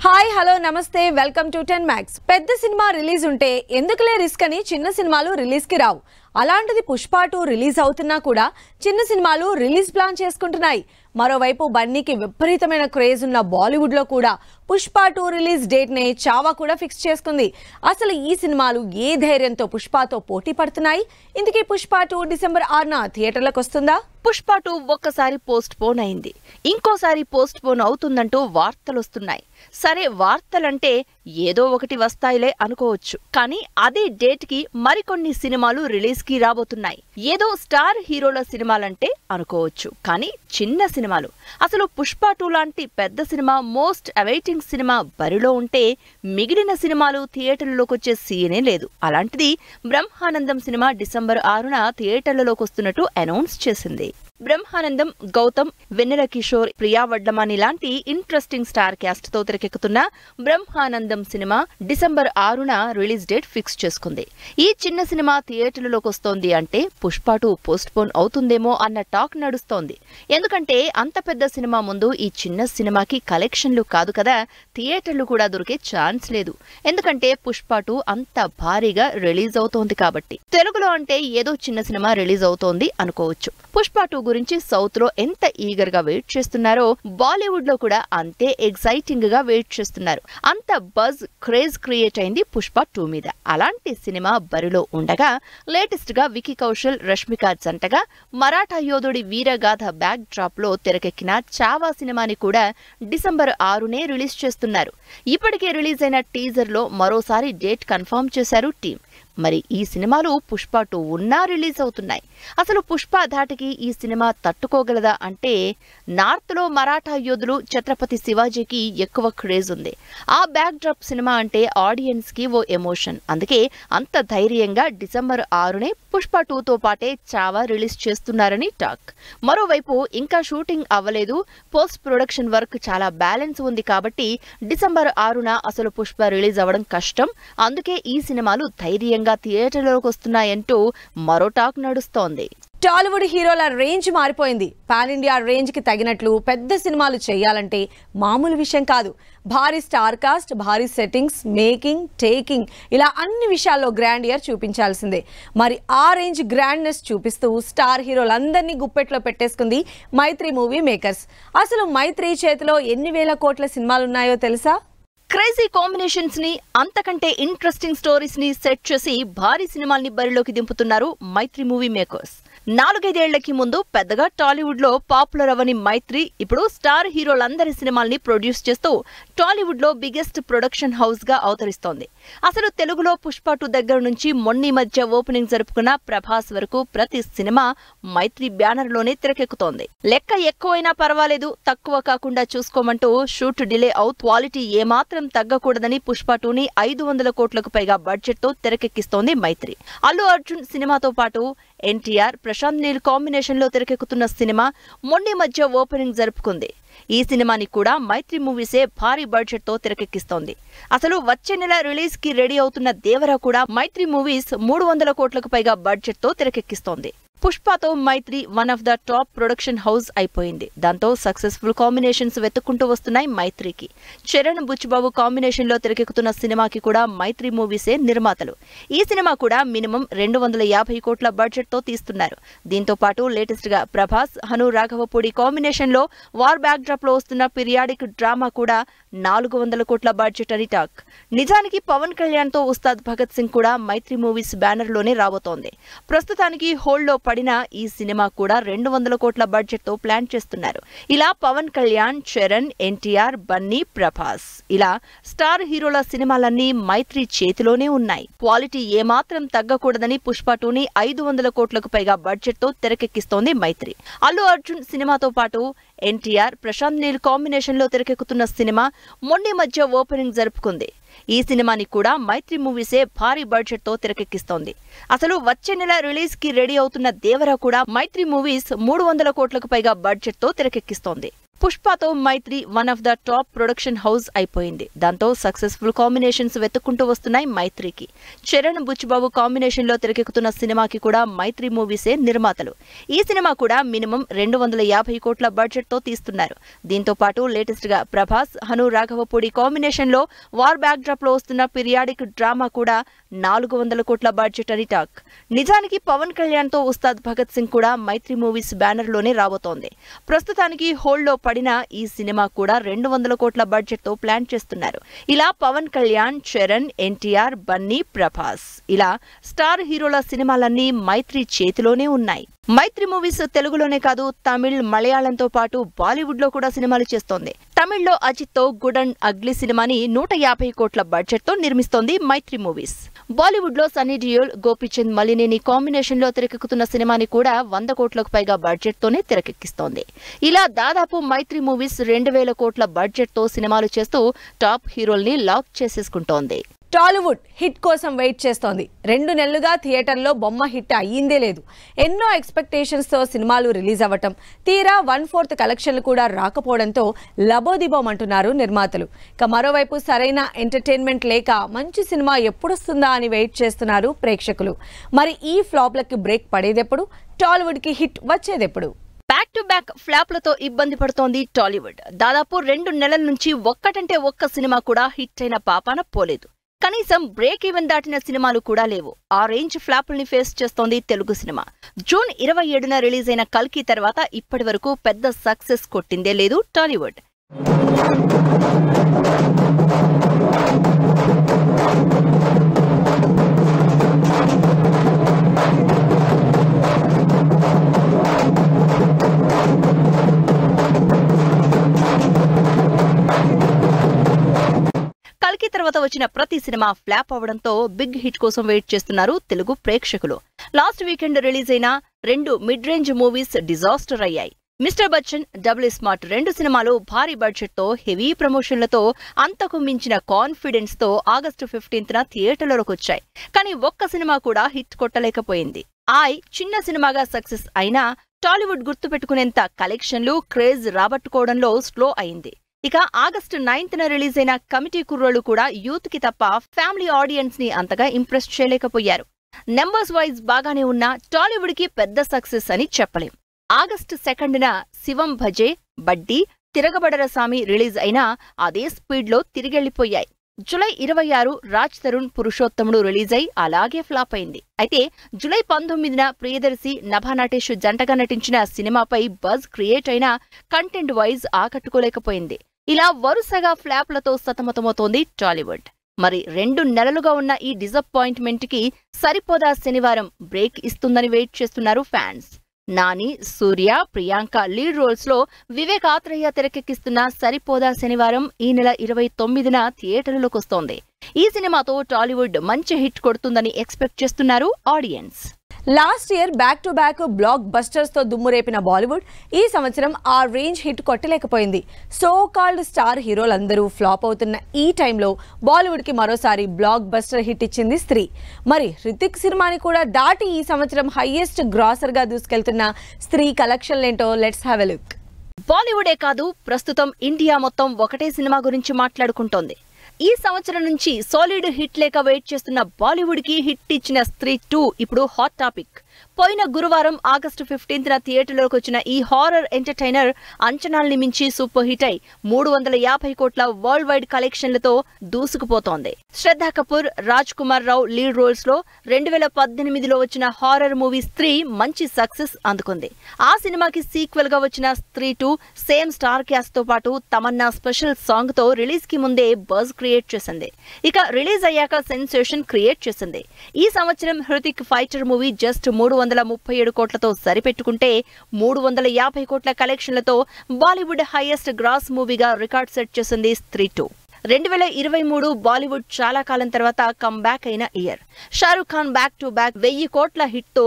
Hi hello నమస్తే welcome to 10 Max. పెద్ద cinema release ఉంటే ఎందుకులే రిస్క్ అని చిన్న సినిమాలు రిలీజ్ కి రావు. అలాంటిది పుష్ప 2 రిలీజ్ అవుతున్నా కూడా చిన్న సినిమాలు రిలీజ్ ప్లాన్ చేసుకుంటున్నాయి. మరోవైపు బన్నీకి విపరీతమైన క్రేజ్ ఉన్న బాలీవుడ్ లో కూడా పుష్ప 2 రిలీజ్ డేట్ నే చావా కూడా ఫిక్స్ చేసుకుంది. అసలు ఈ సినిమాలు ఏ ధైర్యంతో పుష్పతో పోటీ పడుతున్నాయి? ఇందుకే పుష్ప 2 డిసెంబర్ 6న థియేటర్లకు వస్తుందా? పుష్ప 2 ఒక్కసారి పోస్ట్ పోన్ అయింది, ఇంకోసారి పోస్ట్ పోన్ అవుతుందంటూ వార్తలొస్తున్నాయి. సరే, వార్తలంటే ఏదో ఒకటి వస్తాయిలే అనుకోవచ్చు, కానీ అదే డేట్ కి మరికొన్ని సినిమాలు రిలీజ్ కి రాబోతున్నాయి. ఏదో స్టార్ హీరోల సినిమాలంటే అనుకోవచ్చు, కానీ చిన్న సినిమాలు. అసలు పుష్ప 2 లాంటి పెద్ద సినిమా, మోస్ట్ అవైటింగ్ సినిమా బరిలో ఉంటే మిగిలిన సినిమాలు థియేటర్లలోకి వచ్చే సీనే లేదు. అలాంటిది బ్రహ్మానందం సినిమా డిసెంబర్ 6న థియేటర్లలోకి వస్తున్నట్టు అనౌన్స్ చేసింది. బ్రహ్మానందం, గౌతమ్, వెన్నెల కిషోర్, ప్రియా వడ్లమాని లాంటి ఇంట్రెస్టింగ్ స్టార్ క్యాస్ట్ తో తెరకెక్కుతున్న బ్రహ్మానందం సినిమా డిసెంబర్ 6న రిలీజ్ డేట్ ఫిక్స్ చేసుకుంది. ఈ చిన్న సినిమా థియేటర్లలోకి వస్తోంది అంటే పుష్ప 2 పోస్ట్ పోన్ అవుతుందేమో అన్న టాక్ నడుస్తోంది. ఎందుకంటే అంత పెద్ద సినిమా ముందు ఈ చిన్న సినిమాకి కలెక్షన్లు కాదు కదా, థియేటర్లు కూడా దొరికే ఛాన్స్ లేదు. ఎందుకంటే పుష్ప 2 అంత భారీగా రిలీజ్ అవుతోంది కాబట్టి. తెలుగులో అంటే ఏదో చిన్న సినిమా రిలీజ్ అవుతోంది అనుకోవచ్చు. పుష్ప 2 గురించి సౌత్ లో ఎంత ఈగర్ గా వెయిట్ చేస్తున్నారో బాలీవుడ్ లో కూడా అంతే ఎక్సైటింగ్ గా వెయిట్ చేస్తున్నారు. అంత బజ్, క్రేజ్ క్రియేట్ అయింది పుష్ప 2 మీద. అలాంటి సినిమా బరిలో ఉండగా లేటెస్ట్ గా వికీ కౌశల్, రష్మిక జంటగా మరాఠా యోధుడి వీరగాథ బ్యాక్ డ్రాప్ లో తెరకెక్కిన చావా సినిమాని కూడా డిసెంబర్ 6నే రిలీజ్ చేస్తున్నారు. ఇప్పటికే రిలీజ్ అయిన టీజర్ లో మరోసారి డేట్ కన్ఫర్మ్ చేశారు టీం. మరి ఈ సినిమాలు పుష్ప 2 ఉన్నా రిలీజ్ అవుతున్నాయి. అసలు పుష్ప ధాటికి ఈ సినిమా తట్టుకోగలదా అంటే, నార్త్ లో మరాఠా యోధులు, ఛత్రపతి శివాజీకి ఎక్కువ క్రేజ్ ఉంది. ఆ బ్యాక్ డ్రాప్ సినిమా అంటే ఆడియన్స్ కి ఓ ఎమోషన్. అందుకే అంత ధైర్యంగా డిసెంబర్ 6నే పుష్ప 2తో పాటే చావా రిలీజ్ చేస్తున్నారని టాక్. మరోవైపు ఇంకా షూటింగ్ అవ్వలేదు, పోస్ట్ ప్రొడక్షన్ వర్క్ చాలా బ్యాలెన్స్ ఉంది కాబట్టి డిసెంబర్ 6న అసలు పుష్ప రిలీజ్ అవ్వడం కష్టం. అందుకే ఈ సినిమాలు ధైర్యంగా థియేటర్లోకి వస్తున్నాయంటూ మరో టాక్ నడుస్తోంది. టాలీవుడ్ హీరోల రేంజ్ మారిపోయింది. పాన్ ఇండియా రేంజ్ కి తగినట్లు పెద్ద సినిమాలు చేయాలంటే మామూలు విషయం కాదు. భారీ స్టార్ కాస్ట్, భారీ సెట్టింగ్స్, మేకింగ్, టేకింగ్, ఇలా అన్ని విషయాల్లో గ్రాండ్ ఇయర్ చూపించాల్సిందే. మరి ఆ రేంజ్ గ్రాండ్నెస్ చూపిస్తూ స్టార్ హీరోలందరినీ గుప్పెట్లో పెట్టేసుకుంది మైత్రి మూవీ మేకర్స్. అసలు మైత్రి చేతిలో ఎన్ని వేల కోట్ల సినిమాలున్నాయో తెలుసా? క్రేజీ కాంబినేషన్స్ ని, అంతకంటే ఇంట్రెస్టింగ్ స్టోరీస్ ని సెట్ చేసి భారీ సినిమాల్ని బరిలోకి దింపుతున్నారు మైత్రి మూవీ మేకర్స్. 4-5 ఏళ్లకి ముందు పెద్దగా టాలీవుడ్ లో పాపులర్ అవని మైత్రి ఇప్పుడు స్టార్ హీరోలందరి సినిమాల్ని ప్రొడ్యూస్ చేస్తూ టాలీవుడ్ లో బిగ్గెస్ట్ ప్రొడక్షన్ హౌస్ గా అవతరిస్తోంది. అసలు తెలుగులో పుష్ప 2 దగ్గర నుంచి మొన్న మధ్య ఓపెనింగ్ జరుపుకున్న ప్రభాస్ వరకు ప్రతి సినిమా మైత్రి బ్యానర్ లోనే తెరకెక్కుతోంది. లెక్క ఎక్కువైనా పర్వాలేదు, తక్కువ కాకుండా చూసుకోమంటూ షూట్ డిలే అవుతూ క్వాలిటీ ఏమాత్రం తగ్గకూడదని పుష్ప 2ని 500 కోట్లకు పైగా బడ్జెట్ తో తెరకెక్కిస్తోంది మైత్రి. అల్లు అర్జున్ సినిమాతో పాటు ఎన్టీఆర్, ప్రశాంత్ నీల్ కాంబినేషన్ లో తెరకెక్కుతున్న సినిమా మొన్న మధ్య ఓపెనింగ్ జరుపుకుంది. ఈ సినిమాని కూడా మైత్రి మూవీసే భారీ బడ్జెట్ తో తెరకెక్కిస్తోంది. అసలు వచ్చే నెల రిలీజ్ కి రెడీ అవుతున్న దేవరా కూడా మైత్రి మూవీస్ 300 కోట్లకు పైగా బడ్జెట్ తో తెరకెక్కిస్తోంది. పుష్పతో Mythri one of the top production house అయిపోయింది. దాంతో సక్సెస్ఫుల్ కాంబినేషన్స్ వెతుక్కుంటూ వస్తున్నాయి మైత్రికి. చరణ్, బుచ్చిబాబు కాంబినేషన్ లో తెరకెక్కుతున్న సినిమాకి కూడా మైత్రి మూవీసే నిర్మాతలు. ఈ సినిమా కూడా మినిమం 250 కోట్ల బడ్జెట్ తో తీస్తున్నారు. దీంతో పాటు లేటెస్ట్ గా ప్రభాస్, హను రాఘవపూడి కాంబినేషన్ లో వార్ బ్యాక్ డ్రాప్ లో వస్తున్న పీరియాడిక్ డ్రామా కూడా 400 కోట్ల బడ్జెట్ అని టాక్. నిజానికి పవన్ కళ్యాణ్ తో ఉస్తాద్ భగత్ సింగ్ కూడా మైత్రి మూవీస్ బ్యానర్ లోనే రాబోతోంది. ప్రస్తుతానికి హోల్డ్ లో పడిన ఈ సినిమా కూడా 200 కోట్ల బడ్జెట్ తో ప్లాన్ చేస్తున్నారు. ఇలా పవన్ కళ్యాణ్, చరణ్, ఎన్టీఆర్, బన్నీ, ప్రభాస్, ఇలా స్టార్ హీరోల సినిమాలన్నీ మైత్రి చేతిలోనే ఉన్నాయి. క్వాలిటీ ఏమాత్రం తగ్గకూడదని పుష్ప 2ని 500 కోట్లకు పైగా బడ్జెట్ తో తెరకెక్కిస్తోంది మైత్రి. అల్లు అర్జున్ సినిమాతో పాటు ఎన్టీఆర్, ప్రశాంత్ నీల్ కాంబినేషన్ లో తెరకెక్కుతున్న సినిమా మొన్న మధ్య ఓపెనింగ్ జరుపుకుంది. ఈ సినిమాని కూడా మైత్రి మూవీసే భారీ బడ్జెట్ తో తెరకెక్కిస్తోంది. అసలు వచ్చే నెల రిలీజ్ కి రెడీ అవుతున్న దేవరా కూడా మైత్రి మూవీస్ 300 కోట్లకు పైగా బడ్జెట్ తో తెరకెక్కిస్తోంది. పుష్పతో Mythri one of the top production house అయిపోయింది. దాంతో సక్సెస్ఫుల్ కాంబినేషన్స్ వెతుక్కుంటూ వస్తున్నాయి మైత్రికి. చరణ్ బుచ్చిబాబు కాంబినేషన్ లో తెరకెక్కుతున్న సినిమాకి కూడా మైత్రి మూవీసే నిర్మాతలు. ఈ సినిమా కూడా మినిమం 250 కోట్ల బడ్జెట్ తో తీస్తున్నారు. దీంతో పాటు లేటెస్ట్ గా ప్రభాస్, హను రాఘవపూడి కాంబినేషన్ లో వార్ బ్యాక్ డ్రాప్ లో వస్తున్న పీరియాడిక్ డ్రామా కూడా 400 కోట్ల బడ్జెట్ అని టాక్. నిజానికి పవన్ కళ్యాణ్ తో ఉస్తాద్ భగత్ సింగ్ కూడా మైత్రి మూవీస్ బ్యానర్ లోనే రాబోతోంది. ప్రస్తుతానికి హోల్డ్ లో పడిన ఈ సినిమా కూడా 200 కోట్ల బడ్జెట్ తో ప్లాన్ చేస్తున్నారు. ఇలా పవన్ కళ్యాణ్, చరణ్, ఎన్టీఆర్, బన్నీ, ప్రభాస్ ఇలా స్టార్ హీరోల సినిమాలన్నీ మైత్రి చేతిలోనే ఉన్నాయి. మైత్రి మూవీస్ తెలుగులోనే కాదు, తమిళ్, మలయాళంతో పాటు బాలీవుడ్ లో కూడా సినిమాలు చేస్తోంది. తమిళ్లో అజిత్ తో గుడ్ అండ్ అగ్లీ సినిమాని 150 కోట్ల బడ్జెట్ తో నిర్మిస్తోంది మైత్రి మూవీస్. బాలీవుడ్ లో సన్నీ డియోల్, గోపీచంద్ మలినేని కాంబినేషన్ లో తెరకెక్కుతున్న సినిమాని కూడా 100 కోట్లకు పైగా బడ్జెట్ తోనే తెరకెక్కిస్తోంది. ఇలా దాదాపు మైత్రి మూవీస్ 2000 కోట్ల బడ్జెట్ తో సినిమాలు చేస్తూ టాప్ హీరోల్ని లాక్ చేసేసుకుంటోంది. టాలీవుడ్ హిట్ కోసం వెయిట్ చేస్తోంది. 2 నెలలుగా థియేటర్లో బొమ్మ హిట్ అయ్యిందే లేదు. ఎన్నో ఎక్స్పెక్టేషన్స్తో సినిమాలు రిలీజ్ అవ్వటం, తీరా 1/4 కలెక్షన్లు కూడా రాకపోవడంతో లబోదిబోమంటున్నారు నిర్మాతలు. ఇక మరోవైపు సరైన ఎంటర్టైన్మెంట్ లేక మంచి సినిమా ఎప్పుడొస్తుందా అని వెయిట్ చేస్తున్నారు ప్రేక్షకులు. మరి ఈ ఫ్లాప్లకి బ్రేక్ పడేదెప్పుడు? టాలీవుడ్కి హిట్ వచ్చేదెప్పుడు? బ్యాక్ టు బ్యాక్ ఫ్లాప్లతో ఇబ్బంది పడుతోంది టాలీవుడ్. దాదాపు 2 నెలల నుంచి ఒక్కటంటే ఒక్క సినిమా కూడా హిట్ అయిన పాపాన పోలేదు. కనీసం బ్రేక్ ఈవెన్ దాటిన సినిమాలు కూడా లేవు. ఆ రేంజ్ ఫ్లాపుల్ని ఫేస్ చేస్తోంది తెలుగు సినిమా. జూన్ 27న రిలీజ్ అయిన కల్కి తర్వాత ఇప్పటి వరకు పెద్ద సక్సెస్ కొట్టిందే లేదు టాలీవుడ్. కల్కి తర్వాత వచ్చిన ప్రతి సినిమా ఫ్లాప్ అవడంతో బిగ్ హిట్ కోసం వెయిట్ చేస్తున్నారు తెలుగు ప్రేక్షకులు. లాస్ట్ వీకెండ్ రిలీజ్ అయిన 2 మిడ్ రేంజ్ మూవీస్ డిజాస్టర్ అయ్యాయి. మిస్టర్ బచ్చన్, డబుల్ స్మార్ట్ 2 సినిమాలు భారీ బడ్జెట్ తో, హెవీ ప్రమోషన్లతో, అంతకు మించిన కాన్ఫిడెన్స్ తో ఆగస్టు 15న థియేటర్లలోకి వచ్చాయి. కానీ ఒక్క సినిమా కూడా హిట్ కొట్టలేకపోయింది. చిన్న సినిమాగా సక్సెస్ అయినా టాలీవుడ్ గుర్తుపెట్టుకునేంత కలెక్షన్లు, క్రేజ్ రాబట్టుకోవడంలో స్లో అయింది. ఇక ఆగస్టు 9న రిలీజ్ అయిన కమిటీ కుర్రోళ్లు కూడా యూత్ కి తప్ప ఫ్యామిలీ ఆడియన్స్ ని అంతగా ఇంప్రెస్ చేయలేకపోయారు. నెంబర్స్ వైజ్ బాగానే ఉన్న టాలీవుడ్ కి పెద్ద సక్సెస్ అని చెప్పలేం. ఆగస్టు 2న శివం భజే, బడ్డీ, తిరగబడర సామి రిలీజ్ అయినా అదే స్పీడ్ లో తిరిగెళ్లిపోయాయి. జులై 26 రాజ్ తరుణ్ పురుషోత్తముడు రిలీజ్ అయి అలాగే ఫ్లాప్ అయింది. అయితే జులై 19న ప్రియదర్శి, నభా నటేష్ జంటగా నటించిన సినిమాపై బజ్ క్రియేట్ అయినా కంటెంట్ వైజ్ ఆకట్టుకోలేకపోయింది. ఇలా వరుసగా ఫ్లాప్లతో సతమతమవుతోంది టాలీవుడ్. మరి 2 నెలలుగా ఉన్న ఈ డిసప్పాయింట్మెంట్ కి సరిపోదా శనివారం బ్రేక్ ఇస్తుందని వెయిట్ చేస్తున్నారు ఫ్యాన్స్. నాని, సూర్య, ప్రియాంక లీడ్ రోల్స్ లో వివేక్ ఆత్రేయ తెరకెక్కిస్తున్న సరిపోదా శనివారం ఈ నెల 29న థియేటర్లలోకి వస్తోంది. ఈ సినిమాతో టాలీవుడ్ మంచి హిట్ కొడుతుందని ఎక్స్పెక్ట్ చేస్తున్నారు audience. Last year back to back blockbusters తో దుమ్మురేపిన బాలీవుడ్ ఈ సంవత్సరం ఆ రేంజ్ హిట్ కొట్టలేకపోయింది. సో కాల్డ్ స్టార్ హీరోలందరూ ఫ్లాప్ అవుతున్న ఈ టైంలో బాలీవుడ్ కి మరోసారి బ్లాక్ బస్టర్ హిట్ ఇచ్చింది స్త్రీ. మరి హృతిక్ సినిమాని కూడా దాటి ఈ సంవత్సరం హైయెస్ట్ గ్రాసర్ గా దూసుకెళ్తున్న స్త్రీ కలెక్షన్లేంటో లెట్స్ హ్యావ్ ఎ లుక్. బాలీవుడే కాదు, ప్రస్తుతం ఇండియా మొత్తం ఒకటే సినిమా గురించి మాట్లాడుకుంటోంది. ఈ సంవత్సరం నుంచి సాలిడ్ హిట్ లేక వెయిట్ చేస్తున్న బాలీవుడ్ కి హిట్ ఇచ్చిన స్త్రీ 2 ఇప్పుడు హాట్ టాపిక్. పోయిన గురువారం ఆగస్టు 15న థియేటర్లోకి వచ్చిన ఈ హారర్ ఎంటర్టైనర్ అంచనాల్ని మించి సూపర్ హిట్ అయి 350 కోట్ల వరల్డ్ వైడ్ కలెక్షన్లతో దూసుకుపోతోంది. శ్రద్ధా కపూర్, రాజ్ కుమార్ రావు లీడ్ రోల్స్ లో 2018లో వచ్చిన హారర్ మూవీ స్త్రీ మంచి సక్సెస్ అందుకుంది. ఆ సినిమాకి సీక్వెల్ గా వచ్చిన స్త్రీ 2 సేమ్ స్టార్ క్యాస్ట్ తో పాటు తమన్నా స్పెషల్ సాంగ్ తో రిలీజ్ కి ముందే బజ్ క్రియేట్ చేసింది. ఇక రిలీజ్ అయ్యాక సెన్సేషన్ క్రియేట్ చేసింది. ఈ సంవత్సరం హృతిక్ ఫైటర్ మూవీ జస్ట్ 337 కోట్లతో సరిపెట్టుకుంటే 350 కోట్ల కలెక్షన్లతో బాలీవుడ్ హైయెస్ట్ గ్రాస్ మూవీగా రికార్డ్ సెట్ చేసింది స్త్రీ 2. 2023 బాలీవుడ్ చాలా కాలం తర్వాత కమ్బ్యాక్ అయిన year. Shahrukh Khan back to back 1000 కోట్ల హిట్ తో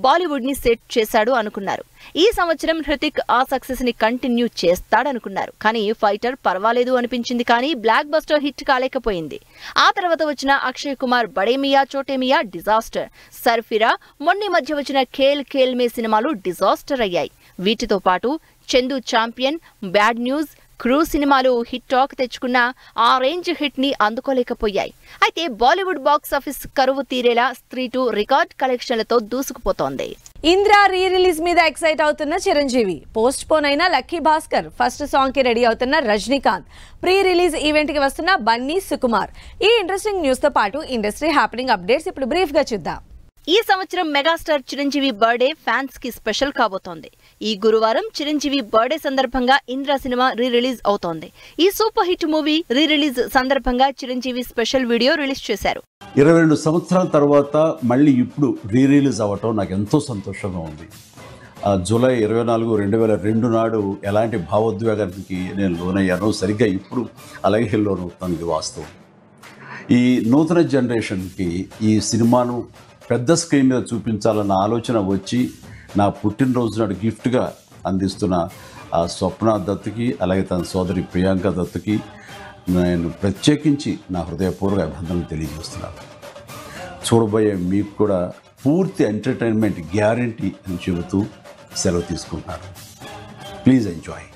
బాలీవుడ్ ని సెట్ చేశాడు అనుకున్నారు. ఈ సంవత్సరం హృతిక్ ఆ సక్సెస్ ని కంటిన్యూ చేస్తాడనుకున్నారు. కానీ ఫైటర్ పర్వాలేదు అనిపించింది, కానీ బ్లాక్ బస్టర్ హిట్ కాలేకపోయింది. ఆ తర్వాత వచ్చిన అక్షయ్ కుమార్ బడే మియా చోటే మియా డిజాస్టర్, సర్ఫిరా, మొన్న మధ్య వచ్చిన ఖేల్ ఖేల్ మే సినిమాలు డిజాస్టర్ అయ్యాయి. వీటితో పాటు Chandu champion, bad news, crew సినిమాలు హిట్ టాక్ తెచ్చుకున్న ఆ రేంజ్ హిట్ ని అందుకోలేకపోయాయి. అయితే బాలీవుడ్ బాక్స్ ఆఫీస్ కరువు తీరేలా స్త్రీ 2 రికార్డ్ కలెక్షన్లతో దూసుకుపోతోంది. ఇంద్ర రీ రిలీజ్ మీద ఎక్సైట్ అవుతున్న చిరంజీవి, పోస్ట్ పోన్ అయిన లక్కీ భాస్కర్, ఫస్ట్ సాంగ్ కి రెడీ అవుతున్న రజనీకాంత్, ప్రీ రిలీజ్ ఈవెంట్ కి వస్తున్న బన్నీ, సుకుమార్. ఈ ఇంట్రెస్టింగ్ న్యూస్ తో పాటు ఇండస్ట్రీ హ్యాపెనింగ్ అప్డేట్స్ ఇప్పుడు బ్రీఫ్ గా చూద్దాం. ఈ సంవత్సరం మెగాస్టార్ చిరంజీవి బర్త్డే ఫ్యాన్స్ కి స్పెషల్ కాబోతోంది. ఈ గురువారం చిరంజీవి బర్త్డే సందర్భంగా ఇంద్ర సినిమా రీ రిలీజ్ అవుతోంది. ఈ super hit movie re release సందర్భంగా చిరంజీవి స్పెషల్ వీడియో రిలీజ్ చేశారు. 22 సంవత్సరాల తర్వాత మళ్ళీ ఇప్పుడు రీ రిలీజ్ అవ్వటం నాకు ఎంతో సంతోషంగా ఉంది. జూలై 24, 2002 నాడు ఎలాంటి భావోద్వేగానికి నేను లోనయ్యానో సరిగ్గా ఇప్పుడు అలాగే లోనవుతాను. ఇది వాస్తవం. ఈ నూతన జనరేషన్కి ఈ సినిమాను పెద్ద స్క్రీన్ మీద చూపించాలన్న ఆలోచన వచ్చి నా పుట్టినరోజు నాడు గిఫ్ట్గా అందిస్తున్న ఆ స్వప్న దత్తుకి, అలాగే తన సోదరి ప్రియాంక దత్తుకి నేను ప్రత్యేకించి నా హృదయపూర్వక అభినందనలు తెలియజేస్తున్నాను. చూడబోయే మీకు కూడా పూర్తి ఎంటర్టైన్మెంట్ గ్యారంటీ అని చెబుతూ సెలవు తీసుకుంటున్నాను. Please enjoy.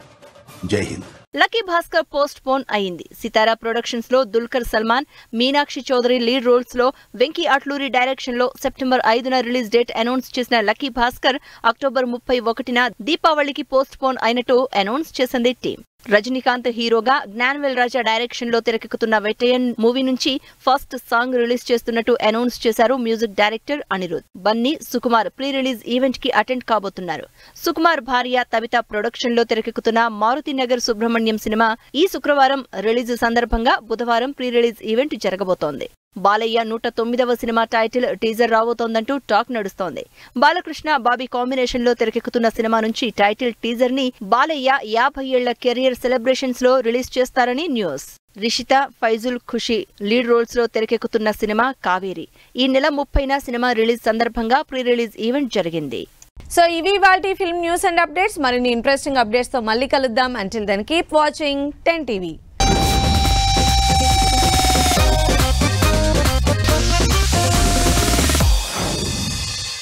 జై హింద్. లక్కీ భాస్కర్ పోస్ట్ పోన్ అయింది. సితారా ప్రొడక్షన్స్ లో దుల్కర్ సల్మాన్, మీనాక్షి చౌదరి లీడ్ రోల్స్ లో వెంకీ అట్లూరి డైరెక్షన్ లో సెప్టెంబర్ 5న రిలీజ్ డేట్ అనౌన్స్ చేసిన లక్కీ భాస్కర్ అక్టోబర్ 31న దీపావళికి పోస్ట్ పోన్ అయినట్టు అనౌన్స్ చేసింది టీం. రజనీకాంత్ హీరోగా జ్ఞానవేల్ రాజా డైరెక్షన్ లో తెరకెక్కుతున్న వెటయన్ మూవీ నుంచి ఫస్ట్ సాంగ్ రిలీజ్ చేస్తున్నట్టు అనౌన్స్ చేశారు music director Anirudh. Bunny, Sukumar pre release event కి అటెండ్ కాబోతున్నారు. సుకుమార్ భార్య తవిత ప్రొడక్షన్ లో తెరకెక్కుతున్న మారుతి నగర్ సుబ్రహ్మణ్యం సినిమా ఈ శుక్రవారం రిలీజ్ సందర్భంగా బుధవారం ప్రీ రిలీజ్ ఈవెంట్ జరగబోతోంది. బాలయ్య 109వ సినిమా టైటిల్ టీజర్ రాబోతోందంటూ టాక్ నడుస్తోంది. బాలకృష్ణ, బాబీ కాంబినేషన్ లో తెరకెక్కుతున్న సినిమా నుంచి టైటిల్ టీజర్ ని బాలయ్య 50 ఏళ్ల కెరియర్ సెలబ్రేషన్స్ లో రిలీజ్ చేస్తారని news. Rishitha, Faizul, Khushi lead roles లో తెరకెక్కుతున్న సినిమా కావేరి ఈ నెల 30న సినిమా రిలీజ్ సందర్భంగా ప్రీ రిలీజ్ ఈవెంట్ జరిగింది. సో ఇవి ఇవాల్టి ఫిల్మ్ న్యూస్ అండ్ అప్డేట్స్. మరిన్ని ఇంట్రెస్టింగ్ అప్డేట్స్ తో మళ్ళీ కలుద్దాం. Until then keep watching 10 TV.